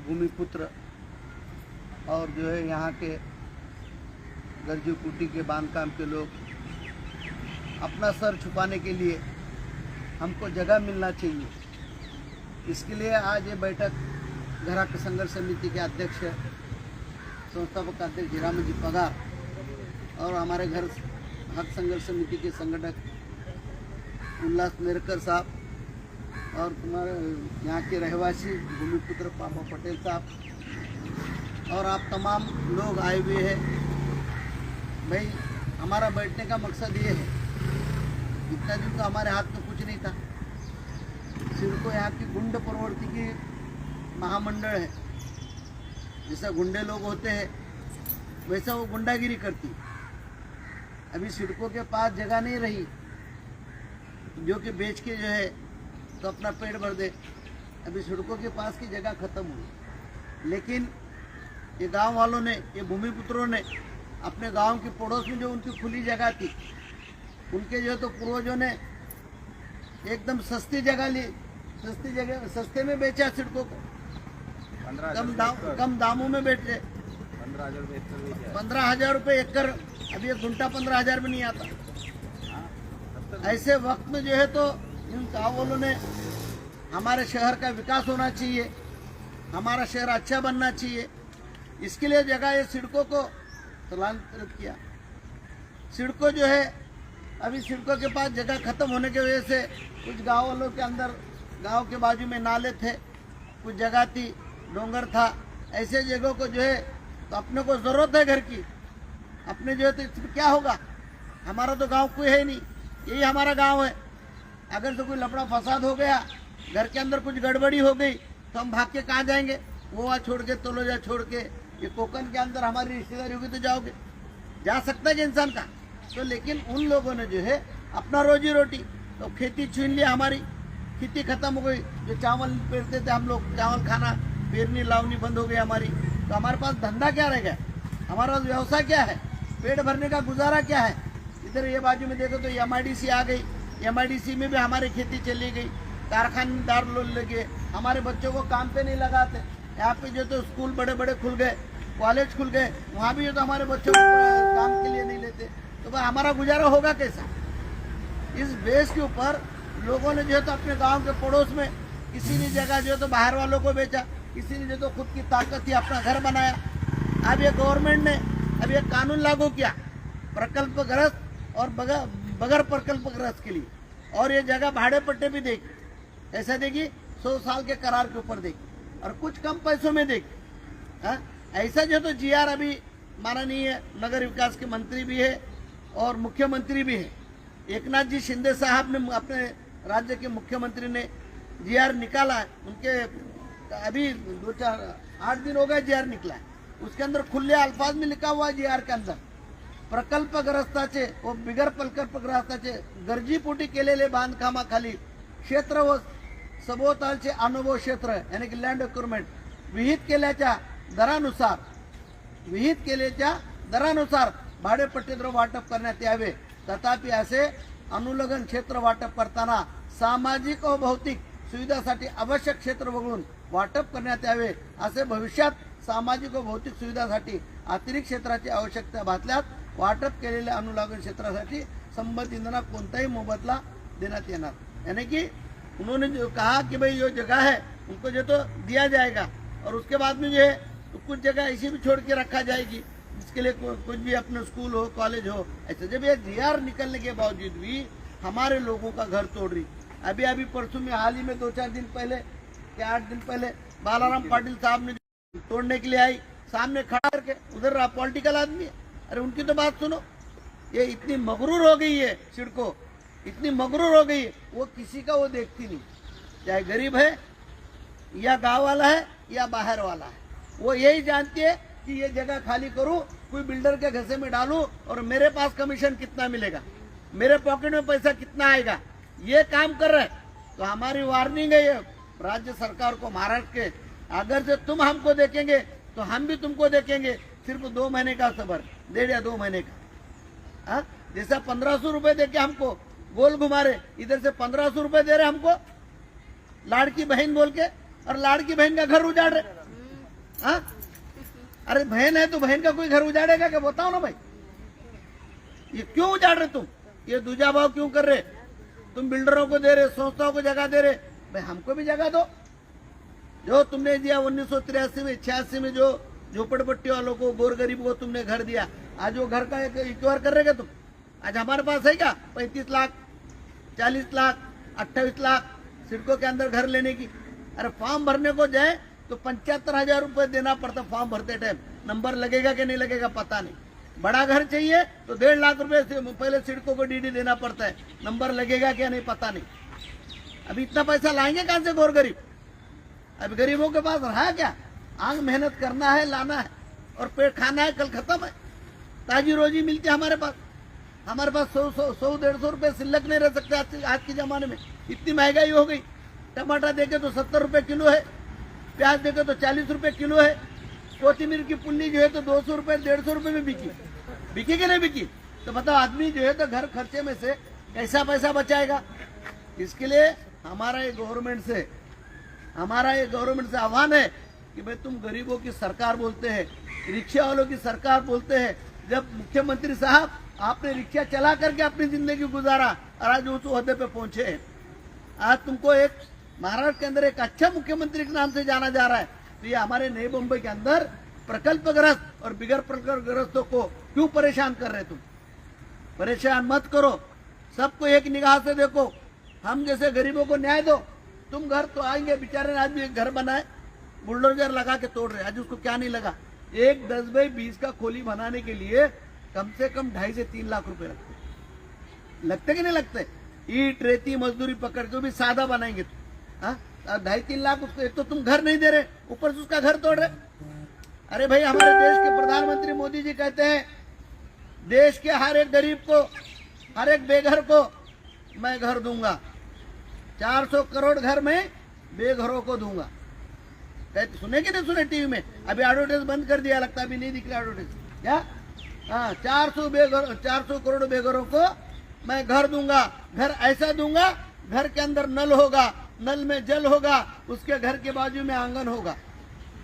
भूमिपुत्र और जो है यहाँ के गर्जी कुटी के बांधकाम के लोग अपना सर छुपाने के लिए हमको जगह मिलना चाहिए। इसके लिए आज ये बैठक ग्राहक संघर्ष समिति के अध्यक्ष संस्थापक अध्यक्ष जीराम जी पगार और हमारे घर हक संघर्ष समिति के संगठक उल्लास नेरकर साहब और तुम्हारे यहाँ के रहवासी भूमिपुत्र पापा पटेल साहब और आप तमाम लोग आए हुए हैं। भाई हमारा बैठने का मकसद ये है, इतना दिन तो हमारे हाथ में कुछ नहीं था। सिर्फ को यहाँ की गुंड प्रवृत्ति की महामंडल है। जैसा गुंडे लोग होते हैं वैसा वो गुंडागिरी करती। अभी सिड़कों के पास जगह नहीं रही जो कि बेच के जो है तो अपना पेट भर दे। अभी सड़कों के पास की जगह खत्म हुई, लेकिन ये गांव वालों ने, ये भूमिपुत्रों ने अपने गांव के पड़ोस में जो उनकी खुली जगह थी, उनके जो तो पूर्वजों ने एकदम सस्ती जगह ली, सस्ते में बेचा सड़कों को, कम दामों में बेचे। 15,000 रुपये एकड़। अभी एक गुंटा 15,000 में नहीं आता। ऐसे वक्त में जो है तो इन गाँव वालों ने हमारे शहर का विकास होना चाहिए, हमारा शहर अच्छा बनना चाहिए, इसके लिए जगह ये सड़कों को स्थलांतरित किया। सड़कों जो है अभी सड़कों के पास जगह खत्म होने की वजह से कुछ गाँव वालों के अंदर, गांव के बाजू में नाले थे, कुछ जगह थी, डोंगर था। ऐसे जगहों को जो है तो अपने को जरूरत है घर की, अपने जो है तो इसमें क्या होगा। हमारा तो गांव कोई है नहीं, यही हमारा गांव है। अगर तो कोई लफड़ा फसाद हो गया, घर के अंदर कुछ गड़बड़ी हो गई तो हम भाग के कहाँ जाएंगे? गोवा छोड़ के, तलोजा छोड़ के, ये कोकन के अंदर हमारी रिश्तेदारी होगी तो जाओगे? जा सकता है कि इंसान का? तो लेकिन उन लोगों ने जो है अपना रोजी रोटी, तो खेती छीन लिया, हमारी खेती खत्म हो गई। जो चावल पेरते थे हम लोग, चावल खाना, पेरनी लावनी बंद हो गई हमारी। तो हमारे पास धंधा क्या रह गया? हमारा पास व्यवसाय क्या है? पेट भरने का गुजारा क्या है? इधर ये बाजू में देखो तो MIDC आ गई, MIDC में भी हमारी खेती चली गई, कारखानेदार लोग लगे, हमारे बच्चों को काम पे नहीं लगाते। यहाँ पे जो तो स्कूल बड़े बड़े खुल गए, कॉलेज खुल गए, वहाँ भी जो तो हमारे बच्चों को काम के लिए नहीं लेते। तो भाई हमारा गुजारा होगा कैसा? इस बेस के ऊपर लोगों ने जो है तो अपने गाँव के पड़ोस में किसी ने जगह जो है तो बाहर वालों को बेचा, किसी ने जो तो खुद की ताकत थी अपना घर बनाया। अब ये गवर्नमेंट ने अब ये कानून लागू किया प्रकल्पग्रस्त और बगैर प्रकल्पग्रस्त के लिए, और ये जगह भाड़े पट्टे भी देगी। ऐसा देगी 100 साल के करार के ऊपर देगी और कुछ कम पैसों में देगी। ऐसा जो तो GR अभी माननीय नगर विकास के मंत्री भी है और मुख्यमंत्री भी है, एकनाथ जी शिंदे साहब ने, अपने राज्य के मुख्यमंत्री ने GR निकाला है। उनके अभी 8 दिन हो गए GR निकला है। उसके अंदर खुले अल्फाज में लिखा हुआ है GR के अंदर, प्रकल्पग्रस्ताचे व बिगर प्रकल्पग्रस्ताचे गरजीपोटी केलेले बांधकामाखाली क्षेत्र व सभोवतालचे अनुभव क्षेत्र यानी की लँड एक्वायरमेंट विहित केल्याच्या दरानुसार भाडेपट्टीद्वारे वाटप करण्यात यावे। तथापि असे अनुलग्न क्षेत्र वाटप करताना सामाजिक व भौतिक सुविधासाठी आवश्यक क्षेत्र वगळून वाटप करण्यात यावे। असे भविष्यात सामाजिक व भौतिक सुविधासाठी अतिरिक्त क्षेत्राची आवश्यकता भासल्यास वाटप केलेल्या अनुलग्न क्षेत्रासाठी संबंधितांना कोणताही मोबदला देण्यात येणार। यानी कि उन्होंने जो कहा कि भाई जो जगह है उनको जो तो दिया जाएगा और उसके बाद में जो है तो कुछ जगह ऐसी भी छोड़ के रखा जाएगी जिसके लिए कुछ भी अपने स्कूल हो, कॉलेज हो। ऐसे जब ये GR निकलने के बावजूद भी हमारे लोगों का घर तोड़ रही। अभी परसों में हाल ही में 2-4 दिन पहले या 8 दिन पहले बालाराम पाटिल साहब ने तोड़ने के लिए आई, सामने खड़ा करके, उधर पॉलिटिकल आदमी है। अरे उनकी तो बात सुनो। ये इतनी मगरूर हो गई है सिडको, इतनी मगरूर हो गई है, वो किसी का वो देखती नहीं, चाहे गरीब है या गांव वाला है या बाहर वाला है। वो यही जानती है कि ये जगह खाली करूं, कोई बिल्डर के घसे में डालूं और मेरे पास कमीशन कितना मिलेगा, मेरे पॉकेट में पैसा कितना आएगा, ये काम कर रहे हैं। तो हमारी वार्निंग है ये राज्य सरकार को, महाराष्ट्र के, अगर से तुम हमको देखेंगे तो हम भी तुमको देखेंगे। सिर्फ 2 महीने का सबर, 1.5 या 2 महीने का। जैसा 1500 रुपए दे के हमको गोल घुमा रहे, इधर से 1500 रुपए दे रहे हमको लाड़की बहन बोल के, और लाड़की बहन का घर उजाड़ रहे। हाँ? अरे बहन है तो बहन का कोई घर उजाड़ेगा क्या? बताओ ना भाई, ये क्यों उजाड़ रहे तुम? ये दूजा भाव क्यों कर रहे? तुम बिल्डरों को दे रहे, संस्थाओं को जगह दे रहे, भाई हमको भी जगह दो। जो तुमने दिया 1983 में 86 में, जो झोपड़पट्टी वालों को, गोर गरीब को तुमने घर दिया, आज वो घर का इक्वायर कर रहे तुम? आज हमारे पास है क्या 35 लाख, 40 लाख, 28 लाख सिडको के अंदर घर लेने की? अरे फॉर्म भरने को जाए तो 75,000 रुपए देना पड़ता फॉर्म भरते टाइम। नंबर लगेगा कि नहीं लगेगा पता नहीं। बड़ा घर चाहिए तो 1.5 लाख रुपए से पहले सिडको को डीडी देना पड़ता है, नंबर लगेगा क्या नहीं पता नहीं। अभी इतना पैसा लाएंगे कहां से गोर गरीब? अब गरीबों के पास रहा क्या? आंग मेहनत करना है, लाना है और पेट खाना है, कल खत्म है। ताजी रोजी मिलती है हमारे पास 100-150 रुपए सिल्लक नहीं रह सकते आज के जमाने में। इतनी महंगाई हो गई। टमाटर देखे तो 70 रुपए किलो है, प्याज देखे तो 40 रुपए किलो है, कोथिमीर की पुल्ली जो है तो 200 रुपए 150 रुपए में बिकी कि नहीं बिकी? तो बताओ आदमी जो है तो घर खर्चे में से कैसा पैसा बचाएगा? इसके लिए हमारा ये गवर्नमेंट से आह्वान है कि भाई तुम गरीबों की सरकार बोलते हैं, रिक्शा वालों की सरकार बोलते हैं। जब मुख्यमंत्री साहब आपने रिक्शा चला करके अपनी जिंदगी गुजारा और आज उस ओहदे पे पहुंचे हैं, आज तुमको एक महाराष्ट्र के अंदर एक अच्छा मुख्यमंत्री के नाम से जाना जा रहा है। तो ये हमारे नई मुंबई के अंदर प्रकल्पग्रस्त और बिगर प्रकल्पग्रस्तों को क्यों परेशान कर रहे? तुम परेशान मत करो, सबको एक निगाह से देखो, हम जैसे गरीबों को न्याय दो। तुम घर तो आएंगे, बेचारे ने आज भी एक घर बनाए, बुलडोजर लगा के तोड़ रहे, आज उसको क्या नहीं लगा? एक 10 बाई 20 का खोली बनाने के लिए कम से कम 2.5 से 3 लाख रुपए लगते कि नहीं लगते? ईट रेती मजदूरी पकड़ जो भी सादा बनाएंगे तो 2.5-3 लाख उसको। एक तो तुम घर नहीं दे रहे, ऊपर से उसका घर तोड़ रहे। अरे भाई हमारे देश के प्रधानमंत्री मोदी जी कहते हैं देश के हर एक गरीब को, हर एक बेघर को मैं घर दूंगा। 400 करोड़ घर में बेघरों को दूंगा। सुने कि नहीं सुने टीवी में? अभी एडवर्टाइज बंद कर दिया लगता है, अभी नहीं दिख रहा एडवर्टाइज क्या? हाँ, 400 करोड़ बेघरों को मैं घर दूंगा। घर ऐसा दूंगा, घर के अंदर नल होगा, नल में जल होगा, उसके घर के बाजू में आंगन होगा,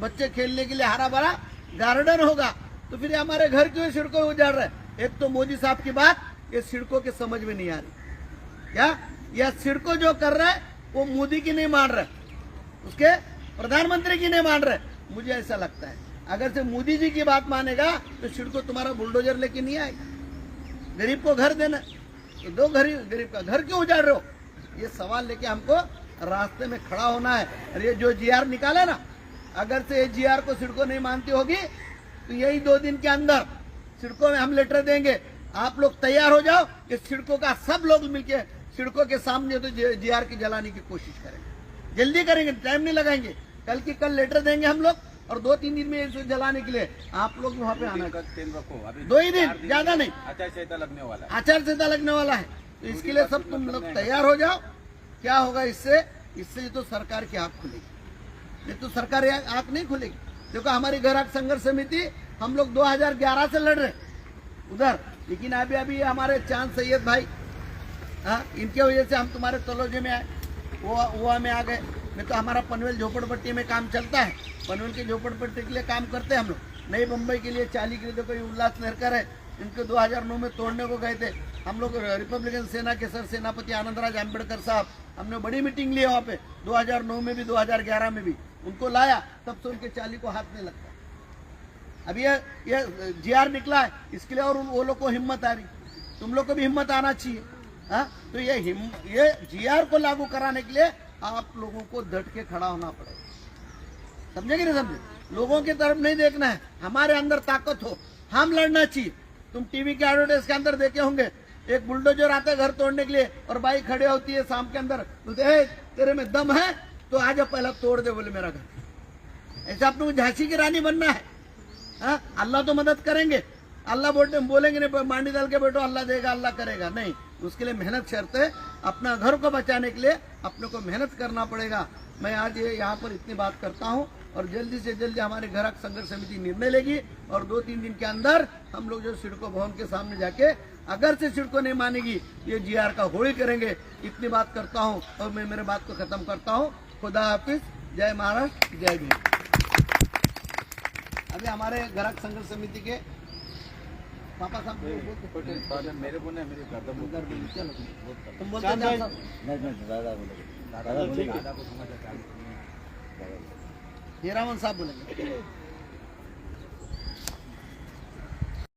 बच्चे खेलने के लिए हरा भरा गार्डन होगा। तो फिर हमारे घर क्यों सड़कों उजाड़ रहे? एक तो मोदी साहब की बात ये सड़कों के समझ में नहीं आ रही क्या? यह सड़कों जो कर रहा है वो मोदी की नहीं मान रहे, उसके प्रधानमंत्री की नहीं मान रहे। मुझे ऐसा लगता है अगर से मोदी जी की बात मानेगा तो सड़कों तुम्हारा बुलडोजर लेके नहीं आएगा। गरीब को घर देना तो दो, गरीब का घर क्यों उजाड़ रहे हो? ये सवाल लेके हमको रास्ते में खड़ा होना है। और ये जो GR निकाला ना, अगर से ये GR को सिडको नहीं मानती होगी तो यही 2 दिन के अंदर सिडको में हम लेटर देंगे। आप लोग तैयार हो जाओ कि सिडको का सब लोग मिलके सिडको के सामने तो GR की जलाने की कोशिश करेंगे। जल्दी करेंगे, टाइम नहीं लगाएंगे। कल की कल लेटर देंगे हम लोग और 2-3 दिन में इसको जलाने के लिए आप लोग वहाँ पे आना। 2 ही दिन, ज्यादा नहीं। आचार संहिता लगने वाला है तो इसके लिए सब तुम लोग तैयार हो जाओ। क्या होगा इससे? इससे तो सरकार की आंख खुलेगी, ये तो सरकार आंख नहीं खुलेगी। देखो हमारी ग्राहक संघर्ष समिति हम लोग 2011 से लड़ रहे उधर, लेकिन अभी हमारे चांद सैयद भाई, इनके वजह से हम तुम्हारे तलोजे में आए, वो में आ गए। नहीं तो हमारा पनवेल झोपड़पट्टी में काम चलता है, पनवेल के झोपड़पट्टी के लिए काम करते हैं हम लोग। नई मुंबई के लिए चाली के लिए देखो उल्लास नेरकर है, इनको 2009 में तोड़ने को गए थे हम लोग। रिपब्लिकन सेना के सर सेनापति आनंदराज आंबेडकर साहब, हमने बड़ी मीटिंग ली वहाँ पे 2009 में भी 2011 में भी, उनको लाया, तब से उनके चाली को हाथ नहीं लगता। अब ये GR निकला है इसके लिए और वो लोग को हिम्मत आ रही, तुम लोग को भी हिम्मत आना चाहिए। तो ये GR को लागू कराने के लिए आप लोगों को डट के खड़ा होना पड़ेगा। समझे कि नहीं समझे? लोगों की तरफ नहीं देखना है, हमारे अंदर ताकत हो, हम लड़ना चाहिए। तुम टीवी के एडवर्टाइज के अंदर देखे होंगे, एक बुलडोजर आता है घर तोड़ने के लिए और बाइक खड़े होती है शाम के अंदर, बोलते तेरे में दम है तो आजा पहला तोड़ दे बोले मेरा घर। ऐसा अपने को झांसी की रानी बनना है? अल्लाह तो मदद करेंगे, अल्लाह बोलेंगे नहीं मांडी डाल के बैठो अल्लाह देगा अल्लाह करेगा, नहीं। उसके लिए मेहनत शर्त है। अपना घर को बचाने के लिए अपने को मेहनत करना पड़ेगा। मैं आज यहाँ पर इतनी बात करता हूँ और जल्दी से जल्दी हमारे ग्राहक संघर्ष समिति निर्णय लेगी और 2-3 दिन के अंदर हम लोग जो सिडको भवन के सामने जाके अगर से सिडको नहीं मानेगी ये GR का होली करेंगे। इतनी बात करता हूँ और मैं मेरे बात को खत्म करता हूँ। खुदा हाफिज, जय महाराष्ट्र, जय भीम। अभी हमारे ग्राहक संघर्ष समिति के पापा साहब मेरे को नहीं मेरे दादा चलो तुम बोलते हैं जान साहब? दादा हीरामन साहब बोलेंगे।